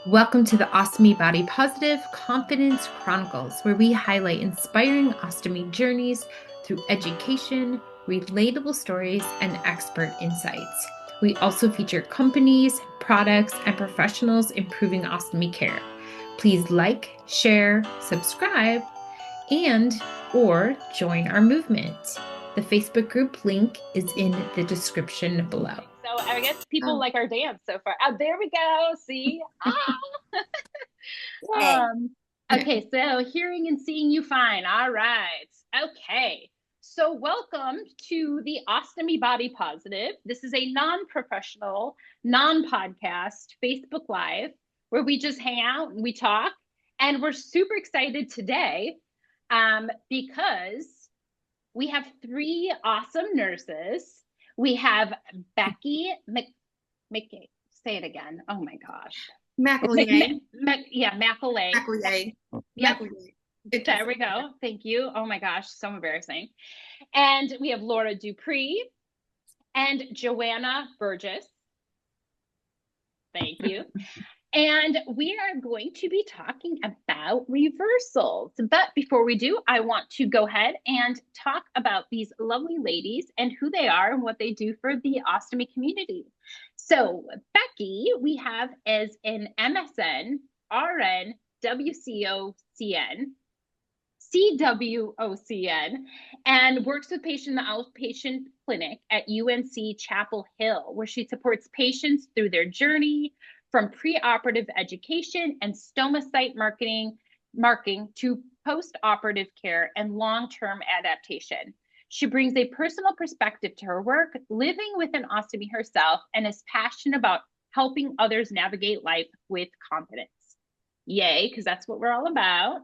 Welcome to the Ostomy Body Positive Confidence Chronicles, where we highlight inspiring ostomy journeys through education, relatable stories, and expert insights. We also feature companies, products, and professionals improving ostomy care. Please like, share, subscribe, and or join our movement. The Facebook group link is in the description below. So I guess people like our dance so far. Oh, there we go. See? Okay, so hearing and seeing you fine. All right. Okay. So welcome to the Ostomy Body Positive. This is a non-professional, non-podcast Facebook Live where we just hang out and we talk. And we're super excited today because we have three awesome nurses. We have Becky say it again. Oh my gosh. McElyea. McElyea. McElyea. Yep. There we go. Thank you. Oh my gosh, so embarrassing. And we have Lara DuPree and Joanna Burgess. Thank you. And we are going to be talking about reversals. But before we do, I want to go ahead and talk about these lovely ladies and who they are and what they do for the ostomy community. So Becky, we have as an MSN, RN, WCOCN, CWOCN, and works with patients in the outpatient clinic at UNC Chapel Hill, where she supports patients through their journey from preoperative education and stoma site marking to post-operative care and long-term adaptation. She brings a personal perspective to her work, living with an ostomy herself, and is passionate about helping others navigate life with confidence. Yay, because that's what we're all about.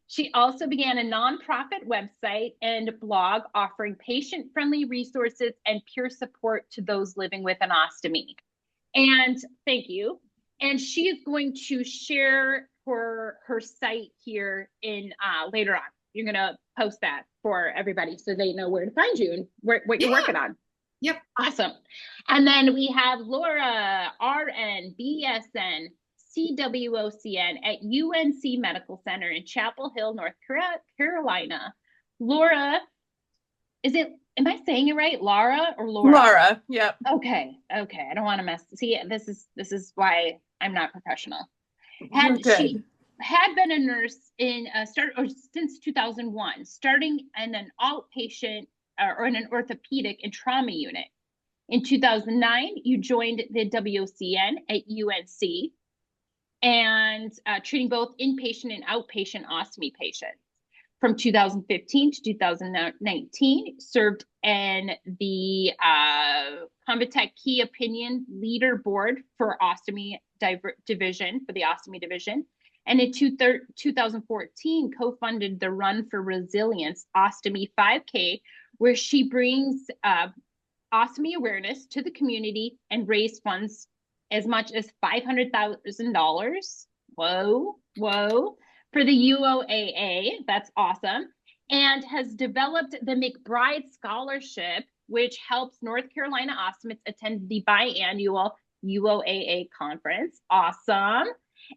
She also began a nonprofit website and blog offering patient-friendly resources and peer support to those living with an ostomy. And thank you. And she is going to share her site here in later on. You're going to post that for everybody so they know where to find you and what you're working on. Yep. Awesome. And then we have Lara RN, BSN, CWOCN at UNC Medical Center in Chapel Hill, North Carolina. Laura, am I saying it right? Lara or Laura? Lara, yep. Okay. I don't want to mess. See, this is why I'm not professional. She had been a nurse since 2001, starting in an outpatient or in an orthopedic and trauma unit. In 2009, you joined the WOCN at UNC and treating both inpatient and outpatient ostomy patients. From 2015 to 2019, served in the Convatec Key Opinion Leader Board for Ostomy Division, for the Ostomy Division. And in 2014, co-funded the Run for Resilience Ostomy 5K, where she brings ostomy awareness to the community and raise funds as much as $500,000. Whoa. For the UOAA, that's awesome, and has developed the McBride Scholarship, which helps North Carolina ostomates attend the biannual UOAA conference. Awesome.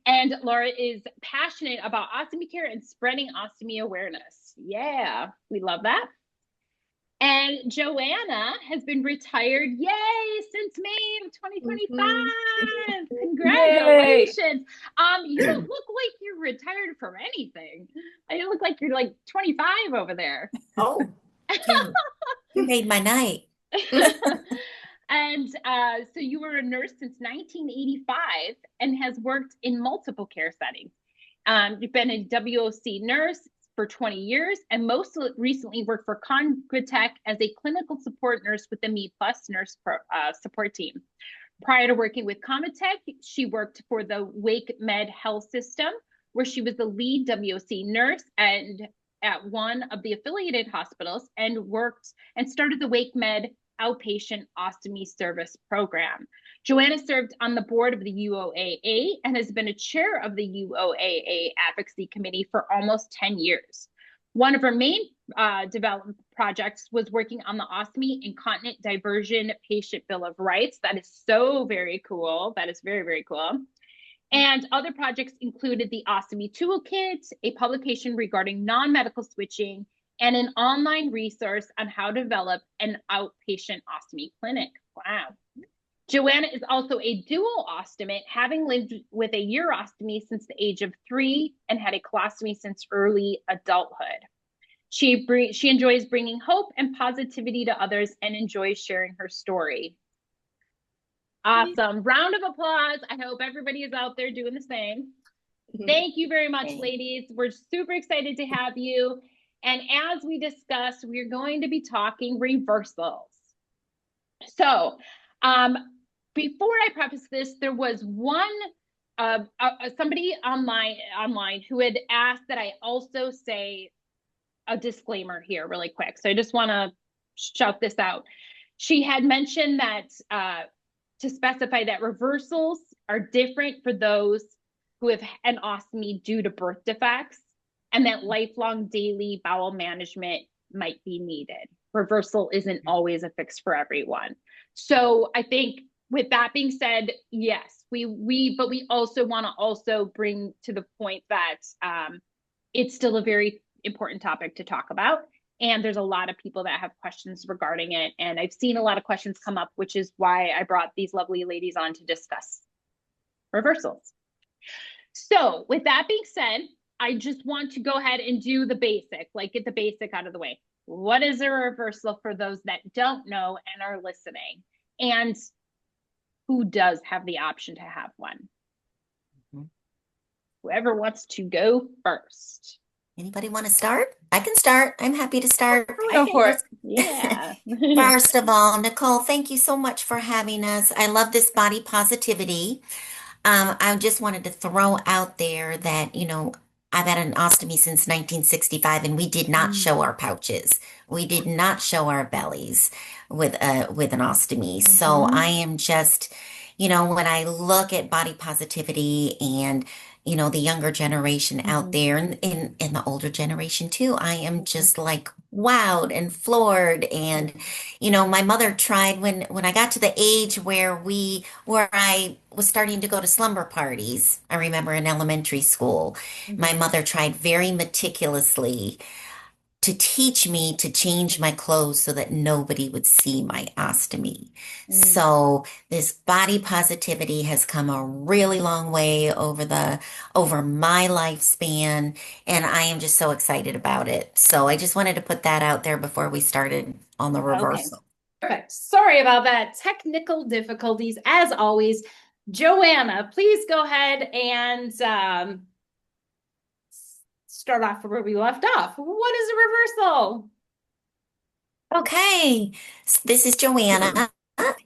And Laura is passionate about ostomy care and spreading ostomy awareness. Yeah, we love that. And Joanna has been retired, yay, since May of 2025. Congratulations. You don't look like you're retired from anything. You look like you're like 25 over there. Oh, you made my night. And so you were a nurse since 1985 and has worked in multiple care settings. You've been a WOC nurse for 20 years, and most recently worked for Convatec as a clinical support nurse with the Me Plus nurse support team. Prior to working with Convatec, she worked for the WakeMed Health System, where she was the lead WOC nurse and at one of the affiliated hospitals, and worked and started the WakeMed Outpatient Ostomy Service Program. Joanna served on the board of the UOAA and has been a chair of the UOAA Advocacy Committee for almost 10 years. One of her main development projects was working on the Ostomy Incontinent Diversion Patient Bill of Rights. That is so very cool. That is very, very cool. And other projects included the Ostomy Toolkit, a publication regarding non-medical switching, and an online resource on how to develop an outpatient ostomy clinic. Wow. Joanna is also a dual ostomate, having lived with a urostomy since the age of 3 and had a colostomy since early adulthood. She enjoys bringing hope and positivity to others and enjoys sharing her story. Awesome. Round of applause. I hope everybody is out there doing the same. Thank you very much, ladies. We're super excited to have you. And as we discussed, we're going to be talking reversals. So before I preface this, there was somebody online who had asked that I also say a disclaimer here really quick. So I just want to shout this out. She had mentioned that to specify that reversals are different for those who have an ostomy due to birth defects, and that lifelong daily bowel management might be needed. Reversal isn't always a fix for everyone. So I think with that being said, yes, but we also want to also bring to the point that it's still a very important topic to talk about. And there's a lot of people that have questions regarding it. And I've seen a lot of questions come up, which is why I brought these lovely ladies on to discuss reversals. So with that being said, I just want to go ahead and do the basic, like get the basic out of the way. What is a reversal for those that don't know and are listening? And who does have the option to have one? Whoever wants to go first. Anybody want to start? I can start. I'm happy to start. Go for it. Yeah. First of all, Nicole, thank you so much for having us. I love this body positivity. I just wanted to throw out there that, I've had an ostomy since 1965 and we did not show our pouches. We did not show our bellies with an ostomy. So I am just, when I look at body positivity and the younger generation out there and in the older generation too, I am just like wowed and floored. And, my mother tried when I got to the age where I was starting to go to slumber parties. I remember in elementary school, my mother tried very meticulously to teach me to change my clothes so that nobody would see my ostomy. So this body positivity has come a really long way over my lifespan, and I am just so excited about it. So I just wanted to put that out there before we started on the reversal. Okay. Perfect. Sorry about that. Technical difficulties as always. Joanna, please go ahead and start off where we left off. What is a reversal? Okay, this is Joanna,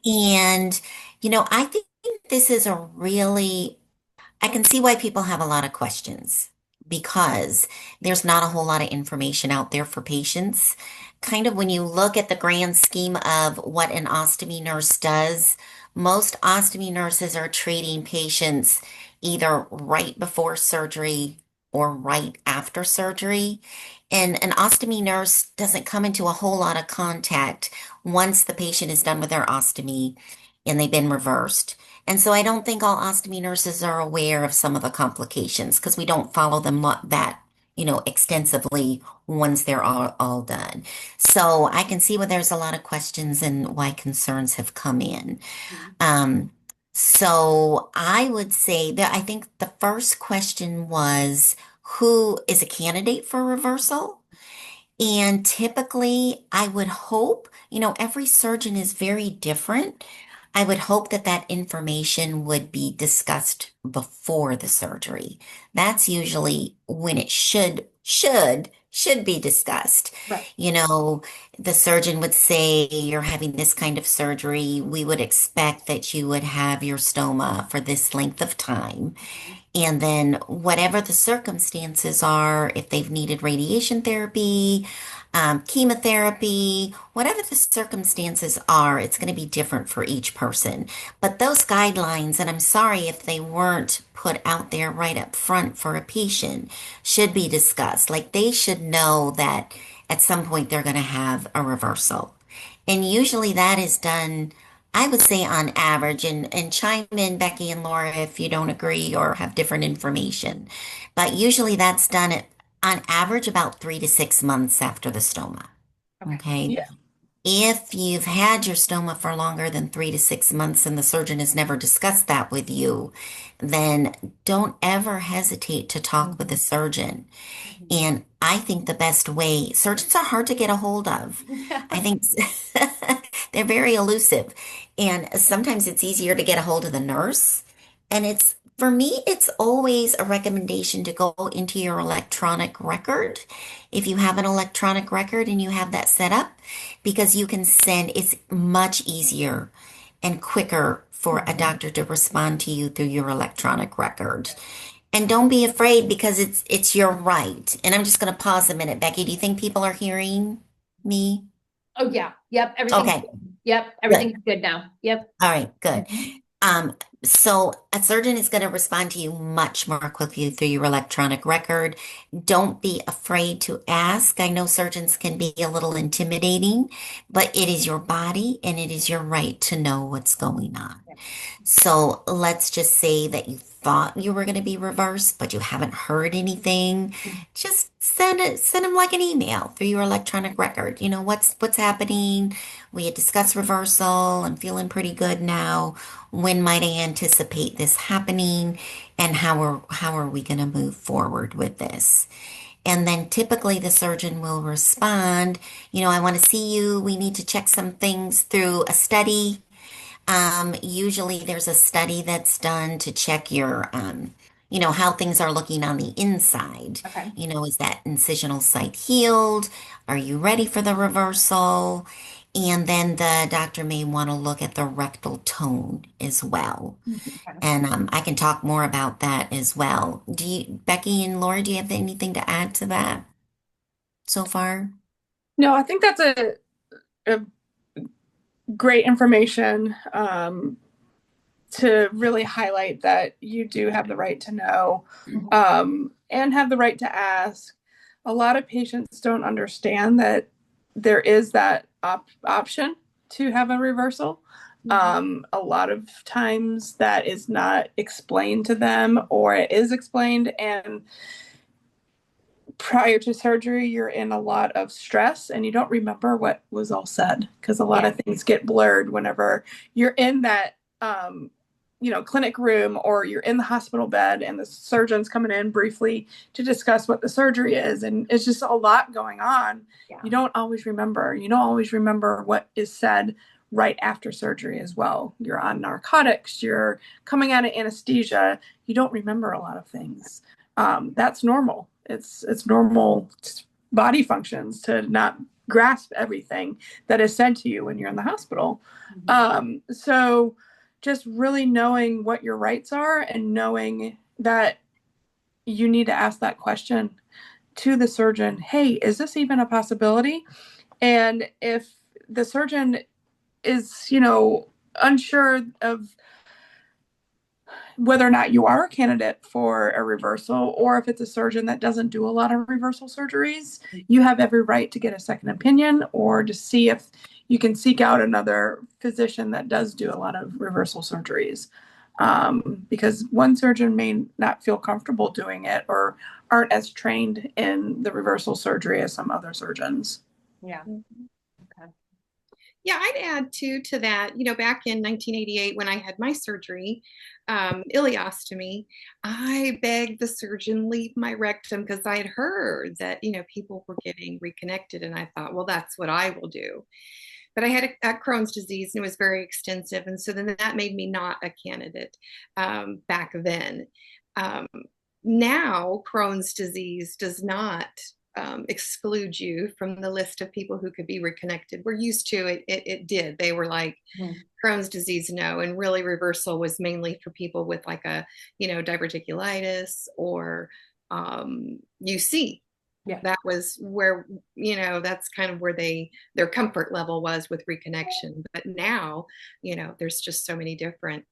and I think this is I can see why people have a lot of questions because there's not a whole lot of information out there for patients. Kind of when you look at the grand scheme of what an ostomy nurse does, most ostomy nurses are treating patients either right before surgery or right after surgery. And an ostomy nurse doesn't come into a whole lot of contact once the patient is done with their ostomy and they've been reversed. And so I don't think all ostomy nurses are aware of some of the complications because we don't follow them that, extensively once they're all done. So I can see where there's a lot of questions and why concerns have come in. So I would say that I think the first question was, who is a candidate for reversal? And typically, I would hope, every surgeon is very different. I would hope that information would be discussed before the surgery. That's usually when it should be discussed. Right. The surgeon would say, you're having this kind of surgery. We would expect that you would have your stoma for this length of time. And then whatever the circumstances are, if they've needed radiation therapy, chemotherapy, whatever the circumstances are, it's going to be different for each person. But those guidelines, and I'm sorry if they weren't put out there right up front for a patient, should be discussed. Like they should know that at some point they're going to have a reversal. And usually that is done I would say on average, and chime in, Becky and Laura, if you don't agree or have different information. But usually that's done at, on average, about 3 to 6 months after the stoma. Okay. Okay. Yeah. If you've had your stoma for longer than 3 to 6 months and the surgeon has never discussed that with you, then don't ever hesitate to talk with the surgeon. And I think the best way, surgeons are hard to get a hold of. I think they're very elusive. And sometimes it's easier to get a hold of the nurse. And it's, for me, it's always a recommendation to go into your electronic record. If you have an electronic record and you have that set up, because you can send, it's much easier and quicker for a doctor to respond to you through your electronic record. And don't be afraid because it's your right. And I'm just going to pause a minute. Becky, do you think people are hearing me? Oh yeah. Yep. Everything's Okay, good. Yep. Everything's good now. Yep. all right, good. So a surgeon is going to respond to you much more quickly through your electronic record. Don't be afraid to ask. I know surgeons can be a little intimidating, but it is your body and it is your right to know what's going on. So let's just say that you thought you were going to be reversed, but you haven't heard anything. Just send them like an email through your electronic record. You know, what's happening? We had discussed reversal. I'm feeling pretty good now. When might I anticipate this happening? And how are we going to move forward with this? And then typically the surgeon will respond, I want to see you. We need to check some things through a study. Usually there's a study that's done to check your, how things are looking on the inside. Okay. Is that incisional site healed? Are you ready for the reversal? And then the doctor may want to look at the rectal tone as well. Okay. And I can talk more about that as well. Becky and Laura, do you have anything to add to that so far? No, I think that's a great information to really highlight that you do have the right to know and have the right to ask. A lot of patients don't understand that there is that option to have a reversal. A lot of times that is not explained to them, or it is explained, and prior to surgery, you're in a lot of stress and you don't remember what was all said because a lot of things get blurred whenever you're in that, clinic room or you're in the hospital bed and the surgeon's coming in briefly to discuss what the surgery is. And it's just a lot going on. Yeah. You don't always remember what is said right after surgery as well. You're on narcotics, you're coming out of anesthesia. You don't remember a lot of things. That's normal. It's normal body functions to not grasp everything that is said to you when you're in the hospital. So just really knowing what your rights are and knowing that you need to ask that question to the surgeon. Hey, is this even a possibility? And if the surgeon is, unsure of whether or not you are a candidate for a reversal, or if it's a surgeon that doesn't do a lot of reversal surgeries, you have every right to get a second opinion or to see if you can seek out another physician that does do a lot of reversal surgeries. Because one surgeon may not feel comfortable doing it or aren't as trained in the reversal surgery as some other surgeons. Yeah. Okay. Yeah, I'd add too to that, back in 1988 when I had my surgery, ileostomy, I begged the surgeon leave my rectum because I had heard that, people were getting reconnected. And I thought, well, that's what I will do. But I had a Crohn's disease and it was very extensive. And so then that made me not a candidate back then. Now, Crohn's disease does not exclude you from the list of people who could be reconnected. We're used to it. It did. They were like Crohn's disease, no. And really reversal was mainly for people with like a, diverticulitis or UC. Yeah. That was where, that's kind of where their comfort level was with reconnection. But now, there's just so many different,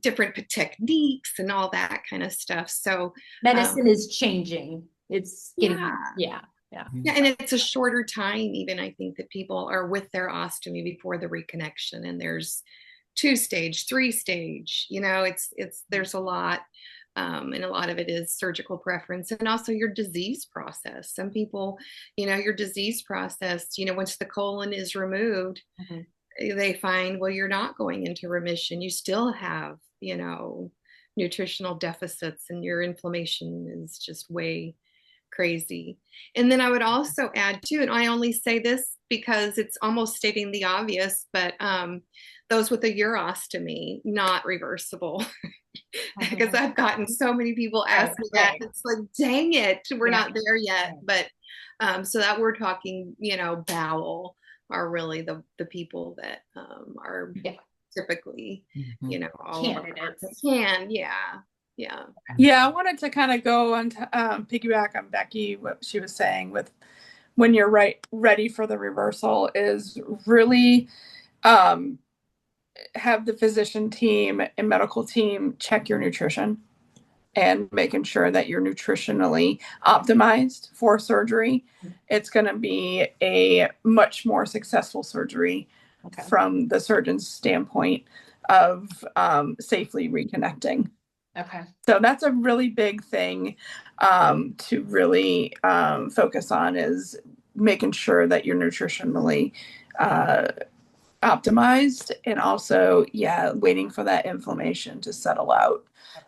different techniques and all that kind of stuff. So medicine is changing. It's getting, Yeah. Yeah, and it's a shorter time, even I think, that people are with their ostomy before the reconnection. And there's 2-stage, 3-stage, there's a lot. And a lot of it is surgical preference and also your disease process. Some people, your disease process, once the colon is removed, they find, well, you're not going into remission. You still have, nutritional deficits, and your inflammation is just way crazy. And then I would also add too, and I only say this because it's almost stating the obvious, but those with a urostomy, not reversible. Because I've gotten so many people ask me that. It's like, dang it, we're not there yet. But so that we're talking, bowel are really the people that are typically, all candidates. Yeah, I wanted to kind of go on to piggyback on Becky, what she was saying with when you're ready for the reversal is really have the physician team and medical team check your nutrition and making sure that you're nutritionally optimized for surgery. It's going to be a much more successful surgery from the surgeon's standpoint of safely reconnecting. Okay. So that's a really big thing to really focus on, is making sure that you're nutritionally optimized, and also, waiting for that inflammation to settle out.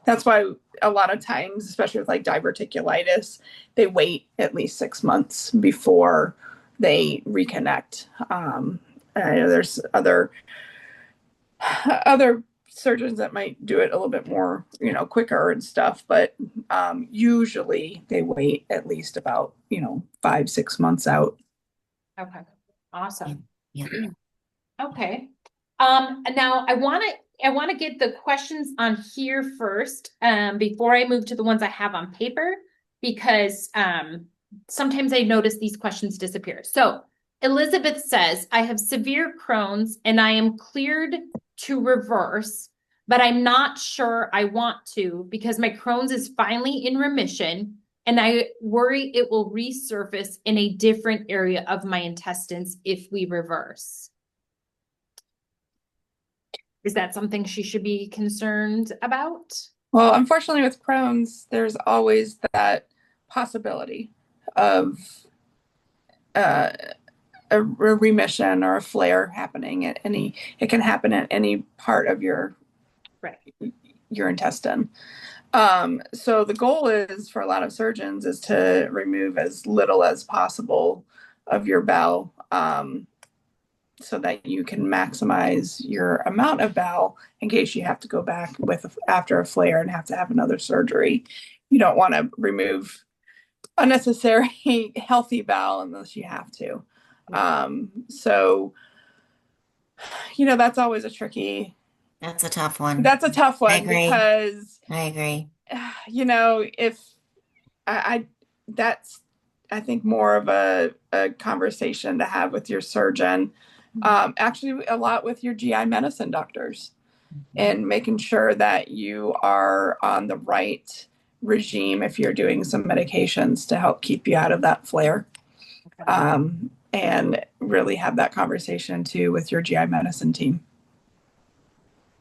That's why a lot of times, especially with like diverticulitis, they wait at least 6 months before they reconnect. I know there's other surgeons that might do it a little bit more, quicker and stuff, but usually they wait at least about 5-6 months out. Okay. Awesome. Yeah. Okay. Now I want to get the questions on here first, before I move to the ones I have on paper, because sometimes I notice these questions disappear. So Elizabeth says, I have severe Crohn's and I am cleared to reverse, but I'm not sure I want to because my Crohn's is finally in remission and I worry it will resurface in a different area of my intestines if we reverse. Is that something she should be concerned about? Well, unfortunately with Crohn's, there's always that possibility of a remission or a flare happening at it can happen at any part of your intestine. So the goal is for a lot of surgeons is to remove as little as possible of your bowel, so that you can maximize your amount of bowel in case you have to go back after a flare and have to have another surgery. You don't want to remove unnecessary healthy bowel unless you have to. So, that's always That's a tough one. That's a tough one. I agree. Because I agree. If that's, I think, more of a conversation to have with your surgeon. Actually, a lot with your GI medicine doctors, and making sure that you are on the right regime if you're doing some medications to help keep you out of that flare. And really have that conversation too with your GI medicine team.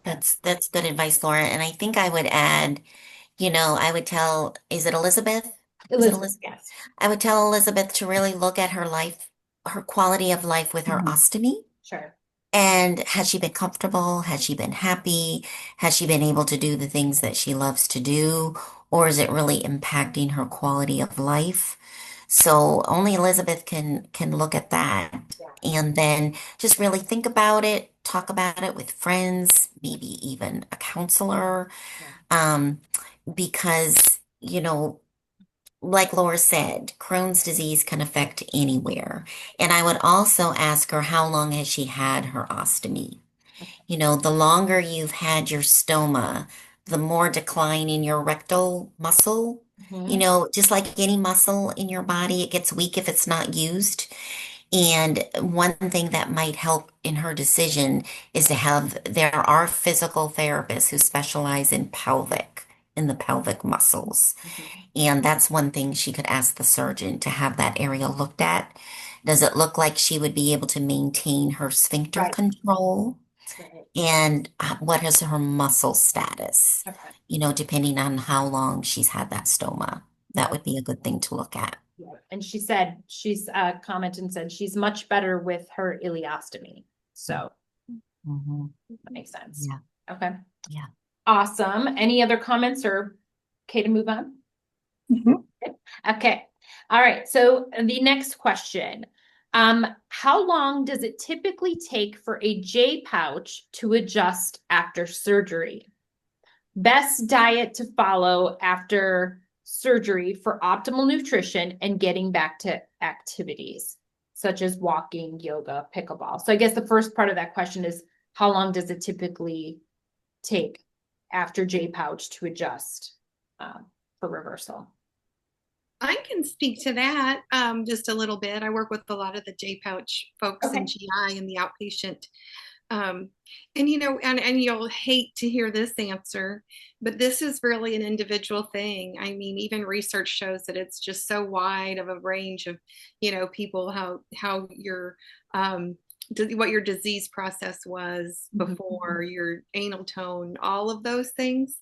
That's good advice, Laura. And I think I would add, I would tell, is it Elizabeth? Elizabeth, yes. I would tell Elizabeth to really look at her life, her quality of life with her ostomy. Sure. And has she been comfortable? Has she been happy? Has she been able to do the things that she loves to do? Or is it really impacting her quality of life? So only Elizabeth can look at that. And then just really think about it, talk about it with friends, maybe even a counselor. Because, like Laura said, Crohn's disease can affect anywhere. And I would also ask her, how long has she had her ostomy? The longer you've had your stoma, the more decline in your rectal muscle. Just like any muscle in your body, it gets weak if it's not used. And one thing that might help in her decision is there are physical therapists who specialize in pelvic in the pelvic muscles. And that's one thing she could ask the surgeon to have that area looked at. Does it look like she would be able to maintain her sphincter Right. control? Right. And what is her muscle status? Okay. Depending on how long she's had that stoma. That would be a good thing to look at. Yeah. And she said, she's commented and said she's much better with her ileostomy. So that makes sense. Yeah. Okay. Yeah. Awesome. Any other comments or okay to move on? Okay. All right. So the next question. How long does it typically take for a J pouch to adjust after surgery? Best diet to follow after surgery for optimal nutrition and getting back to activities such as walking, yoga, pickleball. So I guess the first part of that question is how long does it typically take after J pouch to adjust for reversal? I can speak to that just a little bit. I work with a lot of the J pouch folks in GI in the outpatient. And you'll hate to hear this answer, but this is really an individual thing. I mean, even research shows that it's just so wide of a range of, people, how your what your disease process was before, your anal tone, all of those things.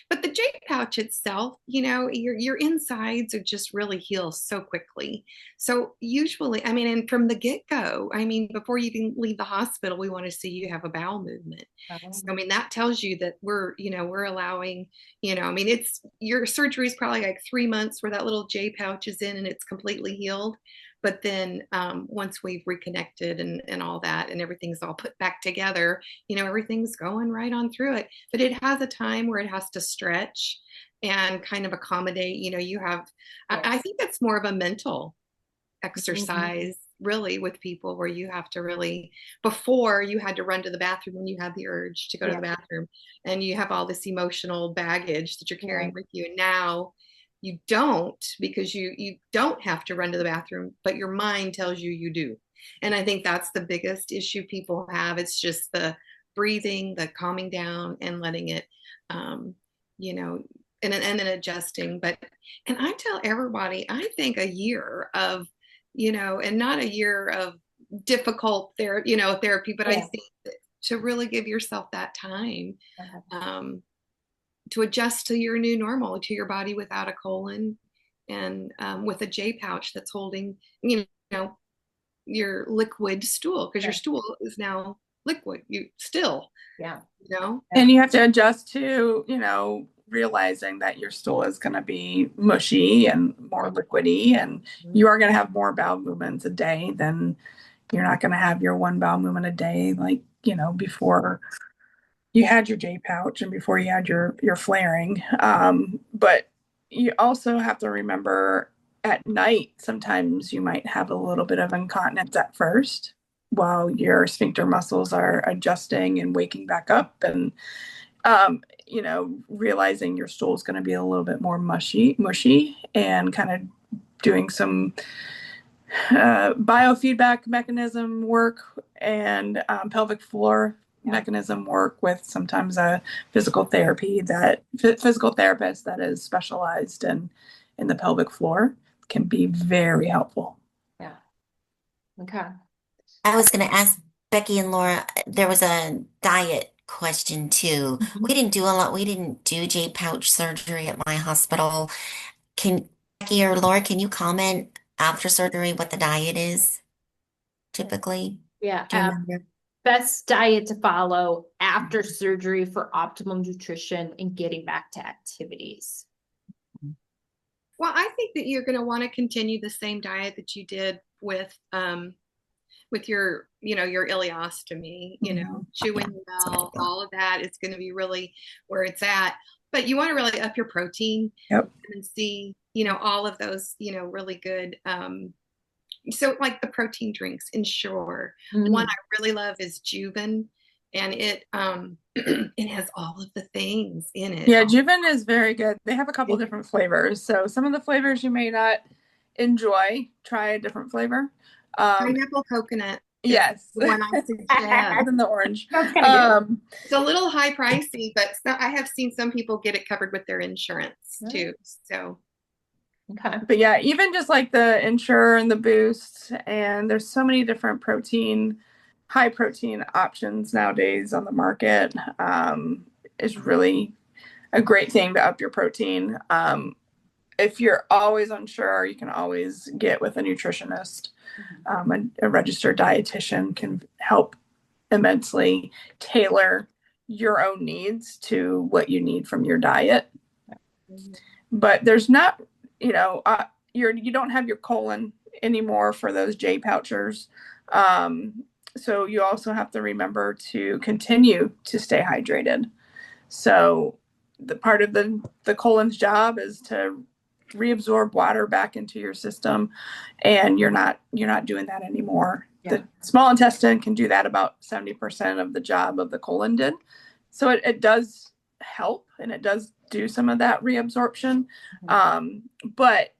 But the J pouch itself, your insides are just really heal so quickly. So usually, I mean, and from the get-go, I mean, before you even leave the hospital, we want to see you have a bowel movement. So, I mean, that tells you that we're allowing, I mean, it's your surgery is probably like 3 months where that little J pouch is in and it's completely healed. But then once we've reconnected and all that and everything's all put back together, everything's going right on through it. But it has a time where it has to stretch and kind of accommodate, you have, I think that's more of a mental exercise really with people where you have to really, before you had to run to the bathroom when you had the urge to go to the bathroom and you have all this emotional baggage that you're carrying with you. And now you don't, because you don't have to run to the bathroom, but your mind tells you you do. And I think that's the biggest issue people have. It's just the breathing, the calming down and letting it, and then adjusting. And I tell everybody, I think a year of, and not a year of difficult therapy, but I think that to really give yourself that time, to adjust to your new normal, to your body without a colon and with a J pouch that's holding, your liquid stool, because your stool is now liquid. And you have to adjust to, realizing that your stool is going to be mushy and more liquidy, and you are going to have more bowel movements a day. Then you're not going to have your one bowel movement a day, like, before you had your J pouch and before you had your flaring. But you also have to remember at night, sometimes you might have a little bit of incontinence at first while your sphincter muscles are adjusting and waking back up, and realizing your stool is going to be a little bit more mushy and kind of doing some biofeedback mechanism work and pelvic floor mechanism work with sometimes a physical therapist that is specialized in the pelvic floor can be very helpful. Yeah. Okay. I was going to ask Becky and Laura, there was a diet question too. We didn't do J pouch surgery at my hospital. Can Becky or Laura, can you comment after surgery what the diet is typically? Yeah. Do you remember? Best diet to follow after surgery for optimal nutrition and getting back to activities. Well, I think that you're going to want to continue the same diet that you did with your, your ileostomy, chewing well, all of that is going to be really where it's at. But you want to really up your protein and see, all of those, really good. So like the protein drinks, Ensure. One I really love is Juven, and it it has all of the things in it. Yeah, Juven is very good. They have a couple different flavors. So some of the flavors you may not enjoy, try a different flavor. Pineapple coconut. Yes. The one I suggest. Than the orange. That's kind of good. It's a little high pricey, but I have seen some people get it covered with their insurance too. So, Okay. but yeah, even just like the Ensure and the Boost, and there's so many different high protein options nowadays on the market. Is really a great thing to up your protein. If you're always unsure, you can always get with a nutritionist. A registered dietitian can help immensely tailor your own needs to what you need from your diet. But there's not, you don't have your colon anymore for those J pouchers. So you also have to remember to continue to stay hydrated. So the part of the colon's job is to reabsorb water back into your system, and you're not doing that anymore. Yeah. The small intestine can do that about 70% of the job of the colon did. So it does help, and it does do some of that reabsorption. But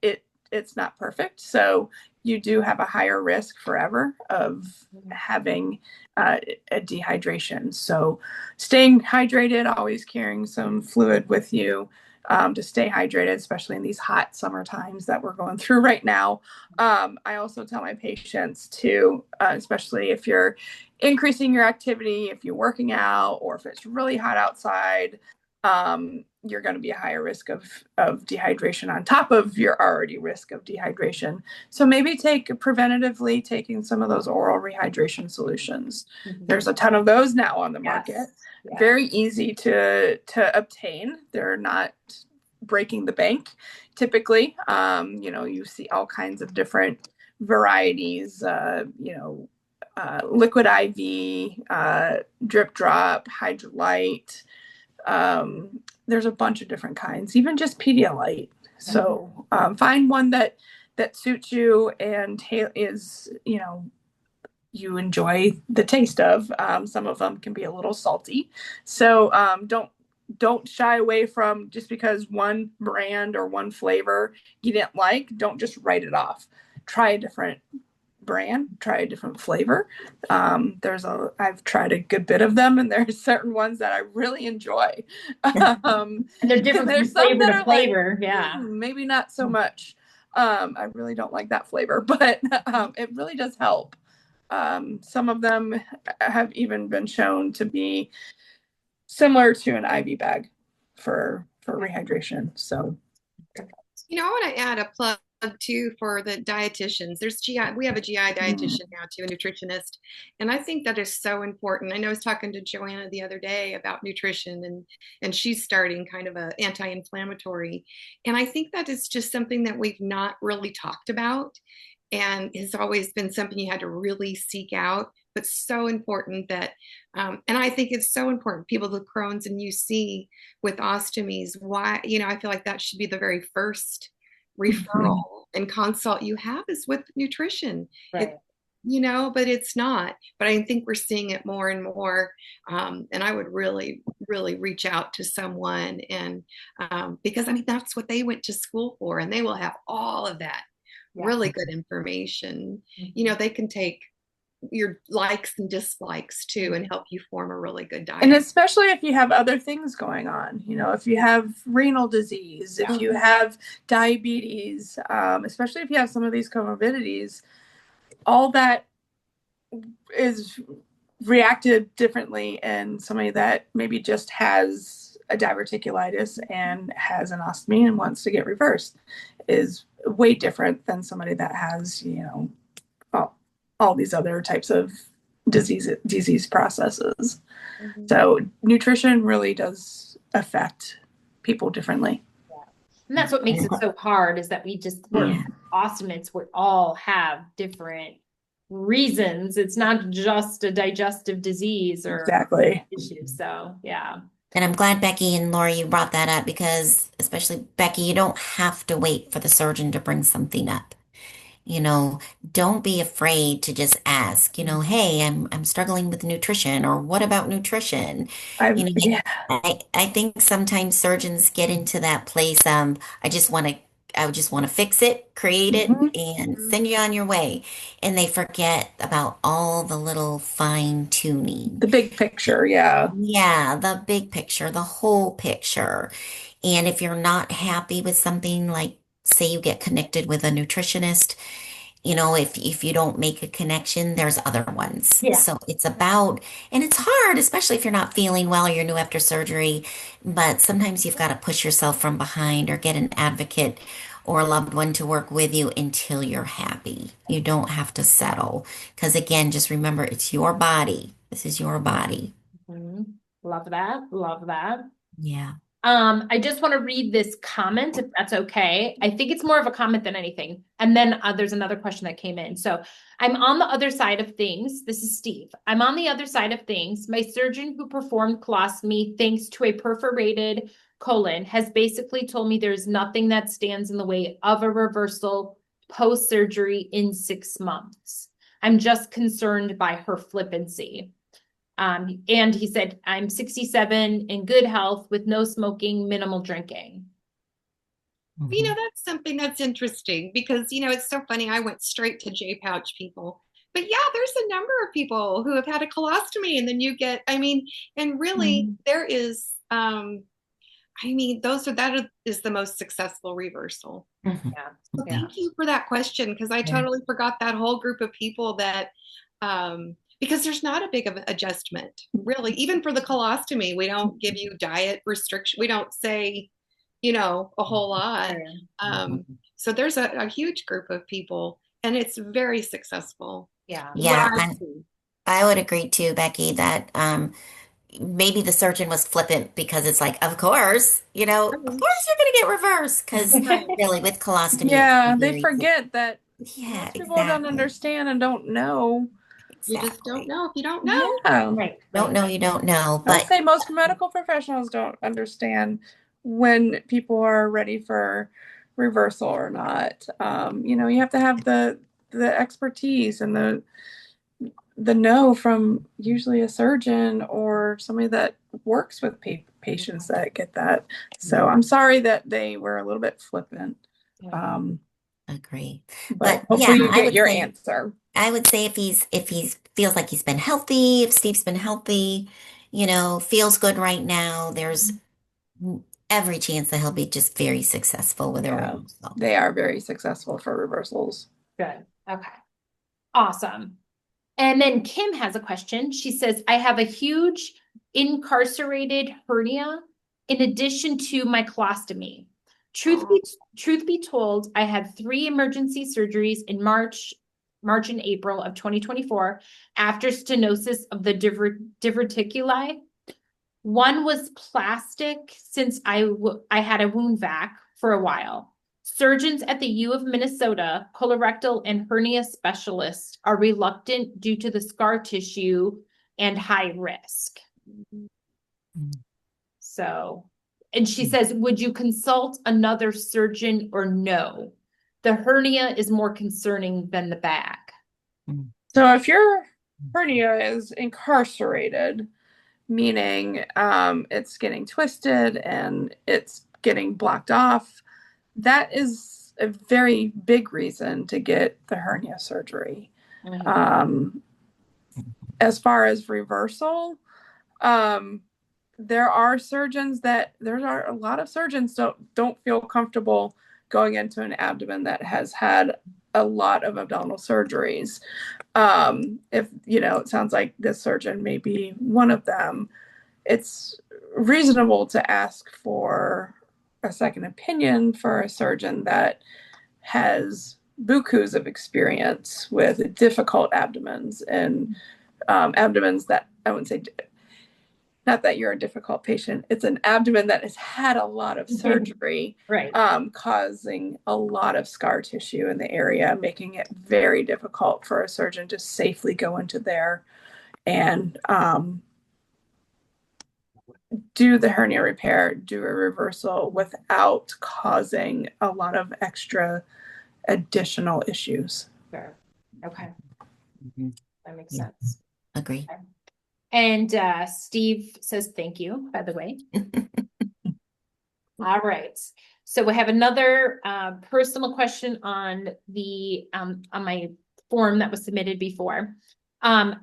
it's not perfect. So you do have a higher risk forever of having a dehydration. So staying hydrated, always carrying some fluid with you to stay hydrated, especially in these hot summer times that we're going through right now. I also tell my patients to, especially if you're increasing your activity, if you're working out, or if it's really hot outside, you're going to be a higher risk of dehydration on top of your already risk of dehydration. So maybe preventatively taking some of those oral rehydration solutions. There's a ton of those now on the market. Yes. Very easy to obtain. They're not breaking the bank typically. You see all kinds of different varieties, liquid IV, drip drop, Hydrolyte. There's a bunch of different kinds, even just Pedialyte. So find one that suits you and is, you enjoy the taste of. Some of them can be a little salty. So don't shy away from, just because one brand or one flavor you didn't like, don't just write it off. Try a different brand, try a different flavor. I've tried a good bit of them, and there's certain ones that I really enjoy. And they're different from flavor to flavor. Like, maybe not so much. I really don't like that flavor, but it really does help. Some of them have even been shown to be similar to an IV bag for rehydration. So, I want to add a plug too for the dietitians. There's GI. We have a GI dietitian now too, a nutritionist, and I think that is so important. I know I was talking to Joanna the other day about nutrition, and she's starting kind of a anti-inflammatory, and I think that is just something that we've not really talked about, and has always been something you had to really seek out, but so important that, and I think it's so important, people with Crohn's and UC with ostomies, why, I feel like that should be the very first referral and consult you have is with nutrition. Right. But it's not. But I think we're seeing it more and more. And I would really, really reach out to someone, and because that's what they went to school for, and they will have all of that really good information. They can take your likes and dislikes too, and help you form a really good diet. And especially if you have other things going on, if you have renal disease, if you have diabetes, especially if you have some of these comorbidities, all that is reacted differently in somebody that maybe just has a diverticulitis and has an ostomy and wants to get reversed, is way different than somebody that has, all these other types of disease processes. So nutrition really does affect people differently. And that's what makes it so hard, is that we're ostomates, we all have different reasons. It's not just a digestive disease or issue. So, And I'm glad, Becky and Laura, you brought that up, because especially Becky, you don't have to wait for the surgeon to bring something up. Don't be afraid to just ask, hey, I'm struggling with nutrition, or what about nutrition? I think sometimes surgeons get into that place. I just want to I would just want to fix it, create it, Mhm. and send you on your way. And they forget about all the little fine tuning. The big picture, yeah. Yeah, the big picture, the whole picture. And if you're not happy with something, like say you get connected with a nutritionist, if you don't make a connection, there's other ones. Yeah. So it's about, and it's hard, especially if you're not feeling well or you're new after surgery, but sometimes you've got to push yourself from behind or get an advocate or a loved one to work with you until you're happy. You don't have to settle. Because again, just remember, it's your body. This is your body. Mhm. Love that. Love that. Yeah. I just want to read this comment, if that's okay. I think it's more of a comment than anything. And then there's another question that came in. So I'm on the other side of things. This is Steve. I'm on the other side of things. My surgeon who performed colostomy, thanks to a perforated colon, has basically told me there's nothing that stands in the way of a reversal post-surgery in 6 months. I'm just concerned by her flippancy. And he said, I'm 67 in good health with no smoking, minimal drinking. That's something that's interesting because, it's so funny. I went straight to J pouch people. But yeah, there's a number of people who have had a colostomy and then and really there is, that is the most successful reversal. Mhm. Yeah. So thank you for that question because I totally forgot that whole group of people that, because there's not a big of an adjustment, really. Even for the colostomy, we don't give you diet restriction. We don't say, a whole lot. So there's a huge group of people, and it's very successful. Yeah. Yeah, What I've and seen. I would agree too, Becky, that maybe the surgeon was flippant because it's like, of course, of course you're going to get reversed because Right. really with colostomy, Yeah, it's they very, forget that yeah, most people don't exactly, understand and don't know. You just don't exactly. know if you don't know. Yeah. Right. Don't know, you don't know, I would but say most medical professionals don't understand when people are ready for reversal or not. You have to have the expertise and the know from usually a surgeon or somebody that works with patients that get that. So I'm sorry that they were a little bit flippant. agree. But But yeah, hopefully you get your answer. I would say if he's feels like he's been healthy, if Steve's been healthy, feels good right now, there's every chance that he'll be just very successful with a Yeah, reversal. they are very successful for reversals. Good. Okay. Awesome. And then Kim has a question. She says, I have a huge incarcerated hernia in addition to my colostomy. Truth be told, I had 3 emergency surgeries in March and April of 2024 after stenosis of the diverticuli. One was plastic since I had a wound vac for a while. Surgeons at the U of Minnesota, colorectal and hernia specialists, are reluctant due to the scar tissue and high risk. So, and she says, would you consult another surgeon or no? The hernia is more concerning than the bag. So if your hernia is incarcerated, meaning it's getting twisted and it's getting blocked off, that is a very big reason to get the hernia surgery. As far as reversal, there are a lot of surgeons don't feel comfortable going into an abdomen that has had a lot of abdominal surgeries. If it sounds like this surgeon may be one of them, it's reasonable to ask for a second opinion for a surgeon that has bukus of experience with difficult abdomens and abdomens that I wouldn't say, not that you're a difficult patient, it's an abdomen that has had a lot of surgery, right. Causing a lot of scar tissue in the area, making it very difficult for a surgeon to safely go into there and do the hernia repair, do a reversal without causing a lot of extra additional issues. Sure. Okay. That makes sense. Agree. Okay. And Steve says thank you, by the way. All right. So we have another personal question on my form that was submitted before. I'm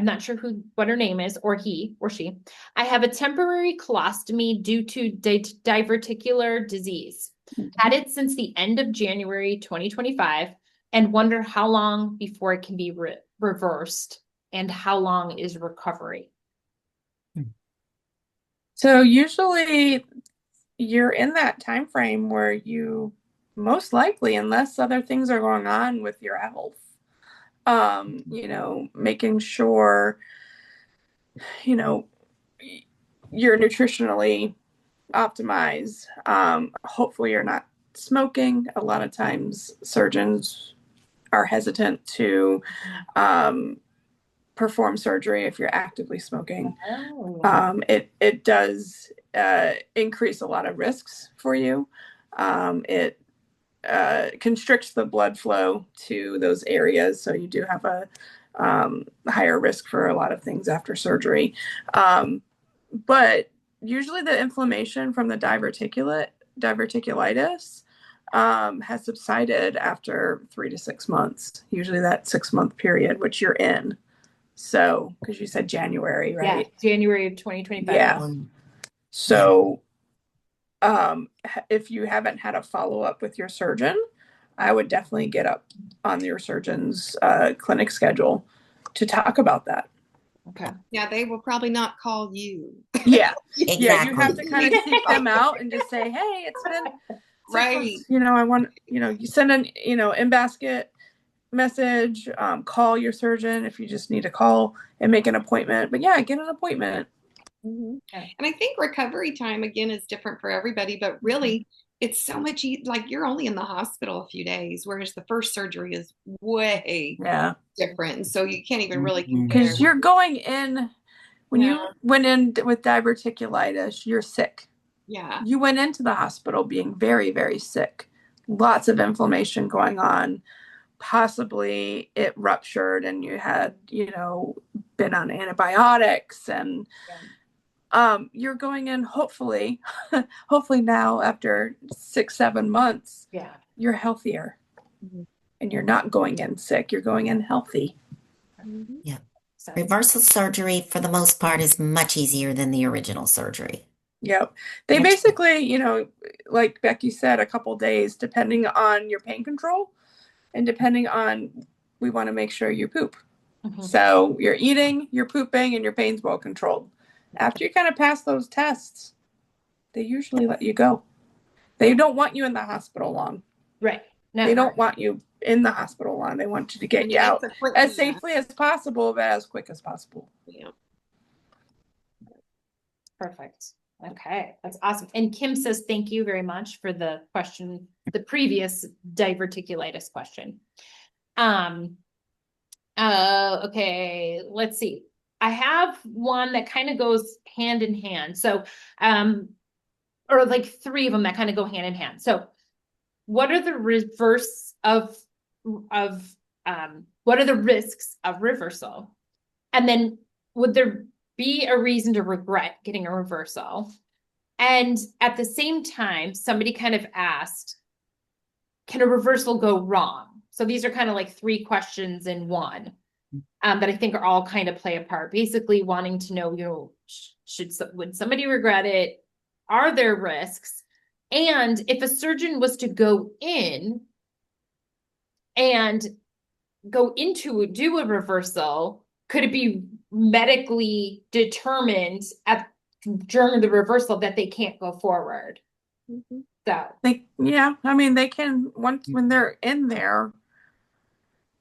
not sure what her name is, or he or she. I have a temporary colostomy due to diverticular disease. Had it since the end of January 2025 and wonder how long before it can be reversed and how long is recovery. So usually you're in that time frame where you most likely, unless other things are going on with your health, making sure, you're nutritionally optimized. Hopefully you're not smoking. A lot of times surgeons are hesitant to perform surgery if you're actively smoking. It does increase a lot of risks for you. It constricts the blood flow to those areas, so you do have a higher risk for a lot of things after surgery. But usually the inflammation from the diverticulitis has subsided after 3 to 6 months, usually that 6-month period, which you're in. So, because you said January, right? Yeah, January of 2025. Yeah. So, if you haven't had a follow-up with your surgeon, I would definitely get up on your surgeon's clinic schedule to talk about that. Okay. Yeah, they will probably not call you. Yeah. Exactly. Yeah, you have to kind of seek them out and just say, hey, it's been 6 Right. months. I want, you send an, in-basket message, call your surgeon if you just need to call and make an appointment. But yeah, get an appointment. Mm-hmm. Okay. And I think recovery time, again, is different for everybody, but really it's so much like you're only in the hospital a few days, whereas the first surgery is way different. And so you can't even really compare. Because you're going in, when you went in with diverticulitis, you're sick. Yeah. You went into the hospital being very, very sick. Lots of inflammation going on. Possibly it ruptured and you had, been on antibiotics, and you're going in hopefully now after 6-7 months, you're healthier. And you're not going in sick, you're going in healthy. Yeah. Reversal surgery for the most part is much easier than the original surgery. Yep. They basically, like Becky said, a couple days, depending on your pain control and depending on, we want to make sure you poop. So you're eating, you're pooping, and your pain's well controlled. After you kind of pass those tests, they usually let you go. They don't want you in the hospital long. Right. No. They don't want you in the hospital long. They want you to get you out as safely as possible, but as quick as possible. Yeah. Perfect. Okay, that's awesome. And Kim says, thank you very much for the question, the previous diverticulitis question. Okay, let's see. I have one that kind of goes hand in hand. So, or like 3 of them that kind of go hand in hand. So what are the risks of reversal? And then would there be a reason to regret getting a reversal? And at the same time, somebody kind of asked, can a reversal go wrong? So these are kind of like 3 questions in one that I think are all kind of play a part. Basically wanting to know, would somebody regret it? Are there risks? And if a surgeon was to go in and do a reversal, could it be medically determined during the reversal that they can't go forward? So they can, when they're in there,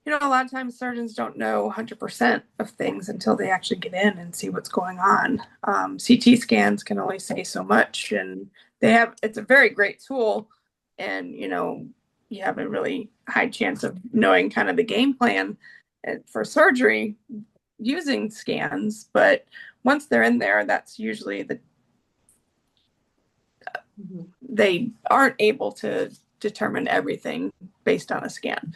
a lot of times surgeons don't know 100% of things until they actually get in and see what's going on. CT scans can only say so much, and it's a very great tool, and you have a really high chance of knowing kind of the game plan for surgery using scans. But once they're in there, that's usually they aren't able to determine everything based on a scan.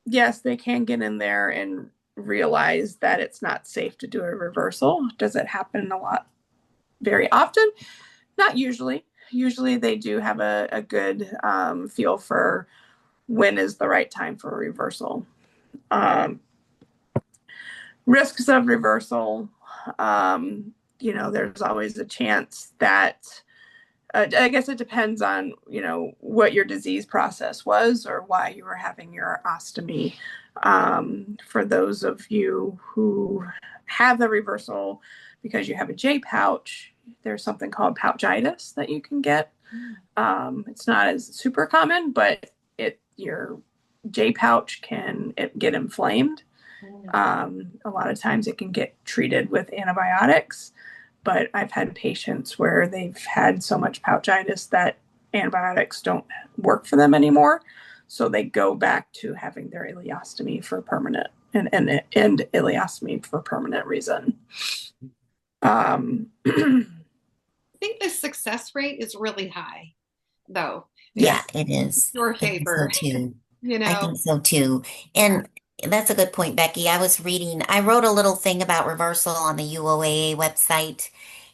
Yes, they can get in there and realize that it's not safe to do a reversal. Does it happen a lot? Very often? Not usually. usually they do have a good feel for when is the right time for a reversal. Risks of reversal, there's always a chance that I guess it depends on, what your disease process was or why you were having your ostomy. For those of you who have the reversal because you have a J pouch, there's something called pouchitis that you can get. It's not as super common, but your J pouch can get inflamed. A lot of times it can get treated with antibiotics, but I've had patients where they've had so much pouchitis that antibiotics don't work for them anymore. So they go back to having their ileostomy for permanent and ileostomy for permanent reason. I think the success rate is really high, though. Yeah, it is. Your I think favor, so too. you I know. think so too. And that's a good point, Becky. I wrote a little thing about reversal on the UOAA website.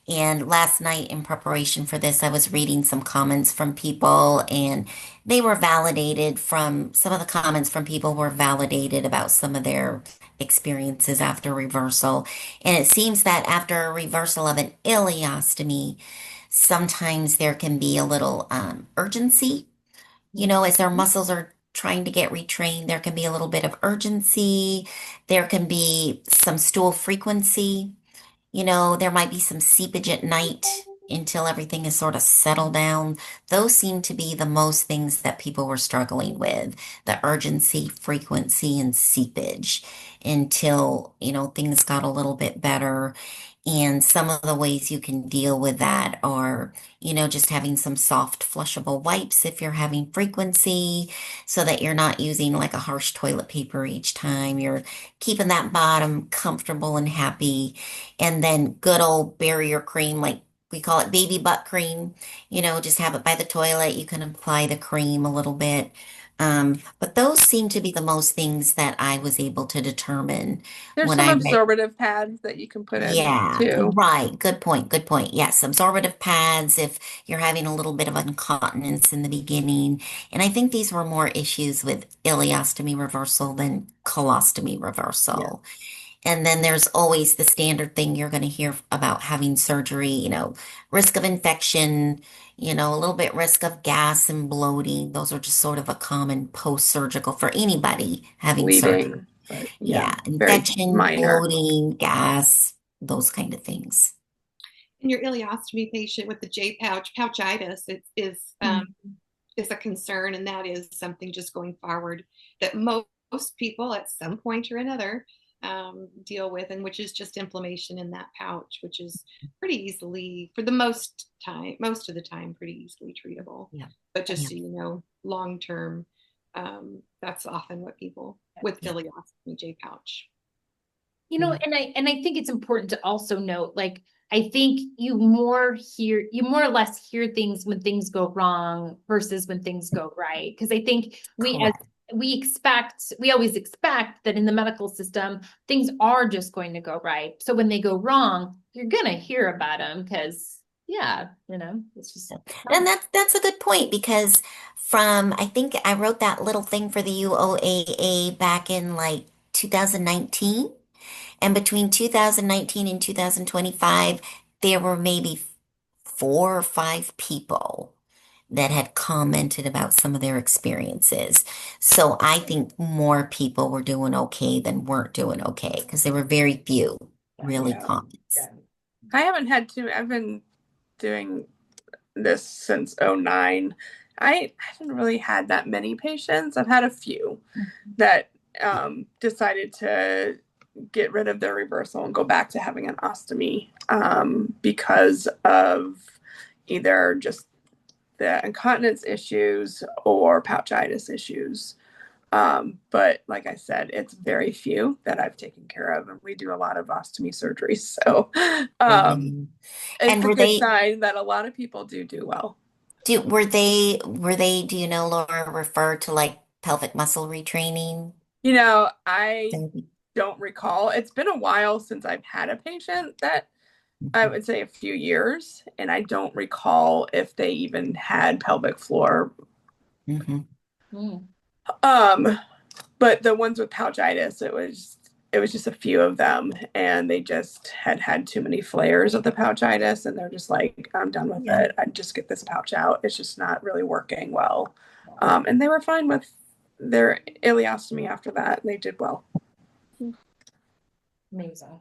And last night, in preparation for this, I was reading some comments from people, and they were validated from some of the comments from people were validated about some of their experiences after reversal. And it seems that after a reversal of an ileostomy, sometimes there can be a little urgency, as their muscles are trying to get retrained, there can be a little bit of urgency. There can be some stool frequency. There might be some seepage at night until everything is sort of settled down. Those seem to be the most things that people were struggling with, the urgency, frequency, and seepage until, things got a little bit better. And some of the ways you can deal with that are, just having some soft flushable wipes if you're having frequency so that you're not using like a harsh toilet paper each time. You're keeping that bottom comfortable and happy. And then good old barrier cream, like we call it baby butt cream, just have it by the toilet. You can apply the cream a little bit. But those seem to be the most things that I was able to determine There's when some I read. absorbative pads that you can put in Yeah, too. right. Good point. Good point. Yes, absorbative pads if you're having a little bit of incontinence in the beginning. And I think these were more issues with ileostomy reversal than colostomy Yeah. reversal. And then there's always the standard thing you're going to hear about having surgery, risk of infection, a little bit risk of gas and bloating. Those are just sort of a common post-surgical for anybody having surgery. Bleeding, but Yeah, very infection, minor. bloating, gas, those kind of things. And your ileostomy patient with the J pouchitis is a concern, and that is something just going forward that most people at some point or another deal with, and which is just inflammation in that pouch, which is pretty easily, for the most of the time, pretty easily treatable. Yeah. But just Yeah. so you know, long term, that's often what people with ileostomy J pouch. And I think it's important to also note, like, I think you more or less hear things when things go wrong versus when things go right. Because I think we Correct. always expect that in the medical system, things are just going to go right. So when they go wrong, you're gonna hear about them because it's just. And that's a good point because I think I wrote that little thing for the UOAA back in like 2019. And between 2019 and 2025, there were maybe 4 or 5 people that had commented about some of their experiences. So I think more people were doing okay than weren't doing okay because there were very few really comments. I've been doing this since 2009. I haven't really had that many patients. I've had a few that decided to get rid of their reversal and go back to having an ostomy because of either just the incontinence issues or pouchitis issues. But like I said, it's very few that I've taken care of, and we do a lot of ostomy surgery. So And it's a were good they sign that a lot of people do well. were they, do you know, Laura, referred to like pelvic muscle retraining? I don't recall. It's been a while since I've had a patient that I would say a few years, and I don't recall if they even had pelvic floor. Mhm. But the ones with pouchitis, it was just a few of them, and they just had too many flares of the pouchitis, and they're just like, I'm done with it. I just get this pouch out. It's just not really working well. And they were fine with their ileostomy after that. They did well. Amazing.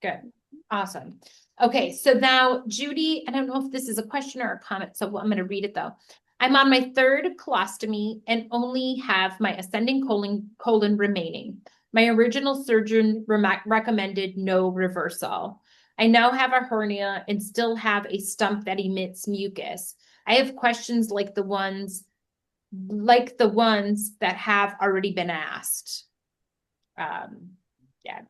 Good. Awesome. Okay, so now Judy, I don't know if this is a question or a comment, so I'm going to read it though. I'm on my third colostomy and only have my ascending colon remaining. My original surgeon recommended no reversal. I now have a hernia and still have a stump that emits mucus. I have questions like the ones that have already been asked. Yeah.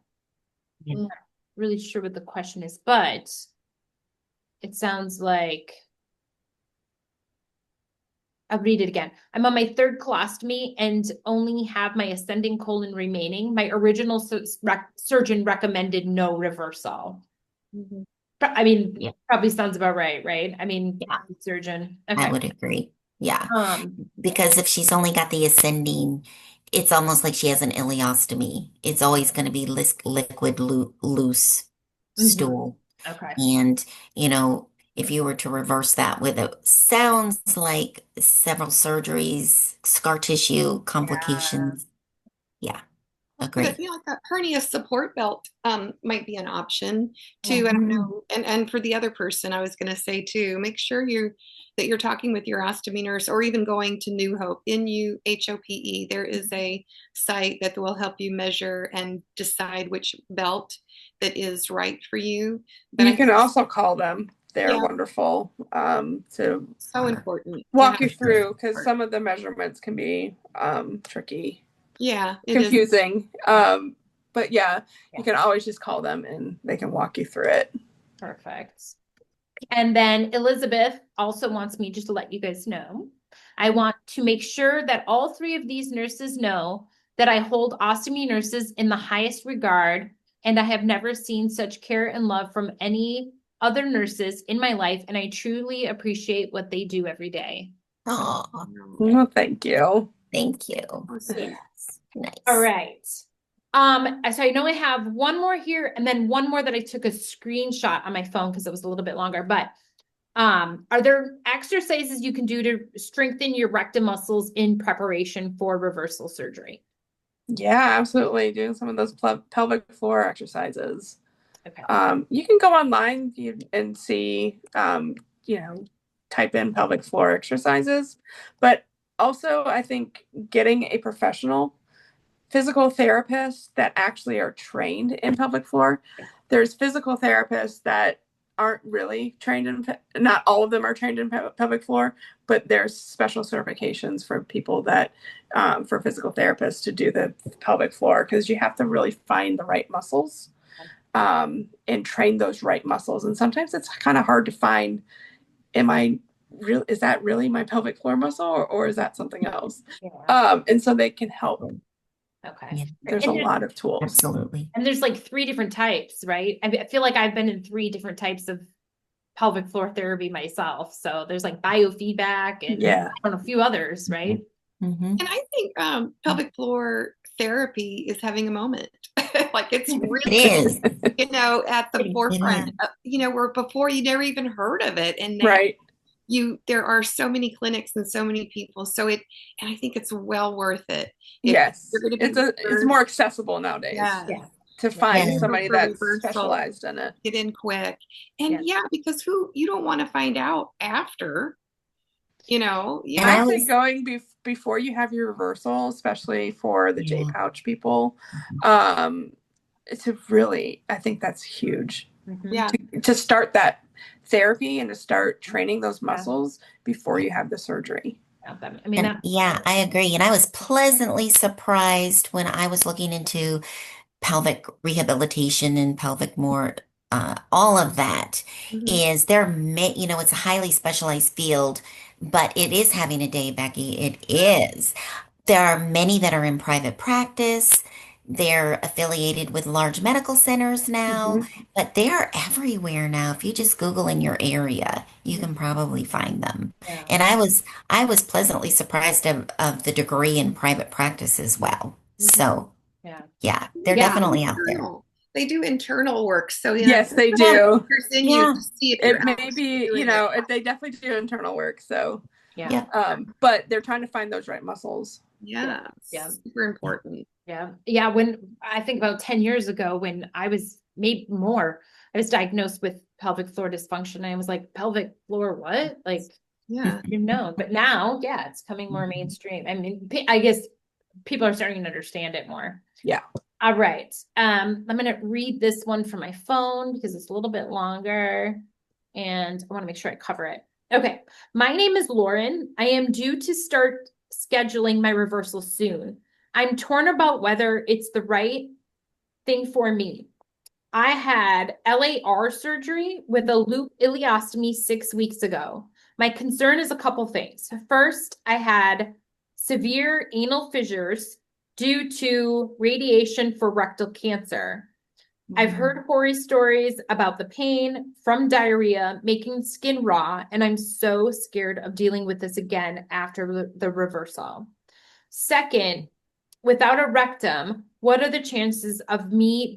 I'm not really sure what the question is, but it sounds like, I'll read it again. I'm on my third colostomy and only have my ascending colon remaining. My original surgeon recommended no reversal. I mean, Yeah. probably sounds about right, right? I mean, Yeah. surgeon. I Okay. would agree. Yeah. Because if she's only got the ascending, it's almost like she has an ileostomy. It's always going to be liquid, loose stool. Okay. And, if you were to reverse that with it, sounds like several surgeries, scar tissue, complications. Yeah. Agree. But like a hernia support belt might be an option too. I don't know. And for the other person, I was going to say too, make sure that you're talking with your ostomy nurse, or even going to New Hope, NUHOPE. There is a site that will help you measure and decide which belt that is right for you. But you can also call them. They're Yeah. wonderful to so important. walk you through, because some of the measurements can be tricky. Yeah, it confusing. But yeah, you can always just call them and they can walk you through it. Perfect. And then Elizabeth also wants me just to let you guys know, I want to make sure that all three of these nurses know that I hold ostomy nurses in the highest regard, and I have never seen such care and love from any other nurses in my life, and I truly appreciate what they do every day. Oh, well, thank you. Thank you. Yes. Nice. All right. So I know I have one more here and then one more that I took a screenshot on my phone because it was a little bit longer, but are there exercises you can do to strengthen your rectum muscles in preparation for reversal surgery? Yeah, absolutely. Doing some of those pelvic floor exercises. Okay. You can go online and see, type in pelvic floor exercises, but also I think getting a professional physical therapists that actually are trained in pelvic floor. There's physical therapists that aren't really trained in, not all of them are trained in pelvic floor, but there's special certifications for people that, for physical therapists to do the pelvic floor, because you have to really find the right muscles and train those right muscles. And sometimes it's kind of hard to find, is that really my pelvic floor muscle or is that something else? Yeah. And so they can help. Okay. Yeah. There's a lot of tools. Absolutely. And there's like 3 different types, right? I feel like I've been in 3 different types of pelvic floor therapy myself. So there's like biofeedback and I don't know, a few others, right? Mm-hmm. And I think pelvic floor therapy is having a moment. Like it's really, it is. At the forefront, where before you never even heard of it. And now right. There are so many clinics and so many people. And I think it's well worth it. Yes. It's more accessible nowadays. Yeah. To find somebody that's specialized in it. Get in quick. And because you don't want to find out after, I think going before you have your reversal, especially for the J pouch people, I think that's huge. Yeah. To start that therapy and to start training those muscles before you have the surgery. I agree. And I was pleasantly surprised when I was looking into pelvic rehabilitation and pelvic all of that is it's a highly specialized field, but it is having a day, Becky. It is. There are many that are in private practice. they're affiliated with large medical centers now, but they're everywhere now. If you just Google in your area, you can probably find them. Yeah. And I was pleasantly surprised of the degree in private practice as well. So Yeah. yeah, they're Yeah. definitely out there. They do internal work. So Yes, they do. in you to see if you're It may be, doing you know, they definitely do internal work. So, Yeah. but they're trying to find those right muscles. Yeah. Yeah. Super important. Yeah. Yeah. When I think about 10 years ago, when I was maybe more, I was diagnosed with pelvic floor dysfunction. And I was like, pelvic floor, what? Like, Yeah. you know, but now, yeah, it's coming more mainstream. I mean, I guess people are starting to understand it more. Yeah. All right. I'm going to read this one from my phone because it's a little bit longer and I want to make sure I cover it. Okay. My name is Lauren. I am due to start scheduling my reversal soon. I'm torn about whether it's the right thing for me. I had LAR surgery with a loop ileostomy 6 weeks ago. My concern is a couple things. First, I had severe anal fissures due to radiation for rectal cancer. I've heard horror stories about the pain from diarrhea, making skin raw, and I'm so scared of dealing with this again after the reversal. Second, without a rectum, what are the chances of me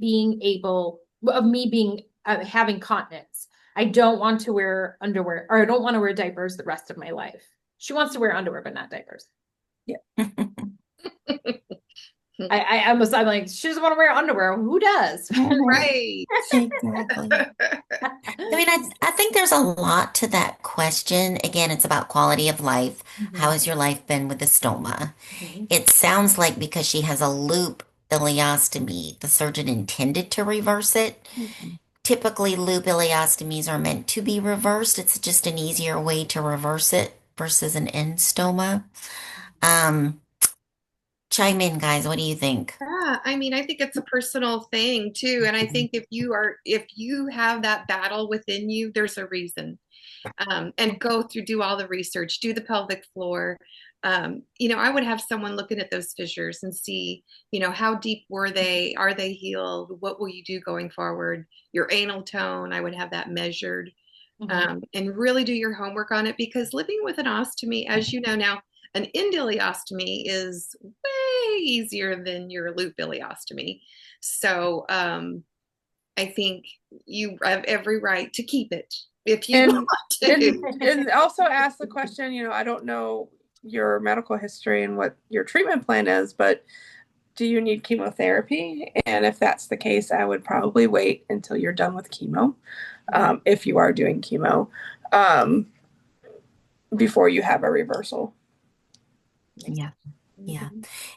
having continence? I don't want to wear underwear, or I don't want to wear diapers the rest of my life. She wants to wear underwear, but not diapers. Yeah. I'm like, she doesn't want to wear underwear. Who does? Right. Exactly. I mean, I think there's a lot to that question. Again, it's about quality of life. How has your life been with the stoma? It sounds like because she has a loop ileostomy, the surgeon intended to reverse it. Typically, loop ileostomies are meant to be reversed. It's just an easier way to reverse it versus an end stoma. Chime in, guys. What do you think? Yeah, I mean, I think it's a personal thing too. And I think if you have that battle within you, there's a reason. And do all the research, do the pelvic floor. I would have someone looking at those fissures and see, how deep were they? Are they healed? What will you do going forward? Your anal tone, I would have that measured. And really do your homework on it, because living with an ostomy, as you know now, an endoileostomy is way easier than your loop ileostomy. So I think you have every right to keep it if you want to. And also ask the question, I don't know your medical history and what your treatment plan is, but do you need chemotherapy? And if that's the case, I would probably wait until you're done with chemo, if you are doing chemo, before you have a reversal. Yeah. Yeah.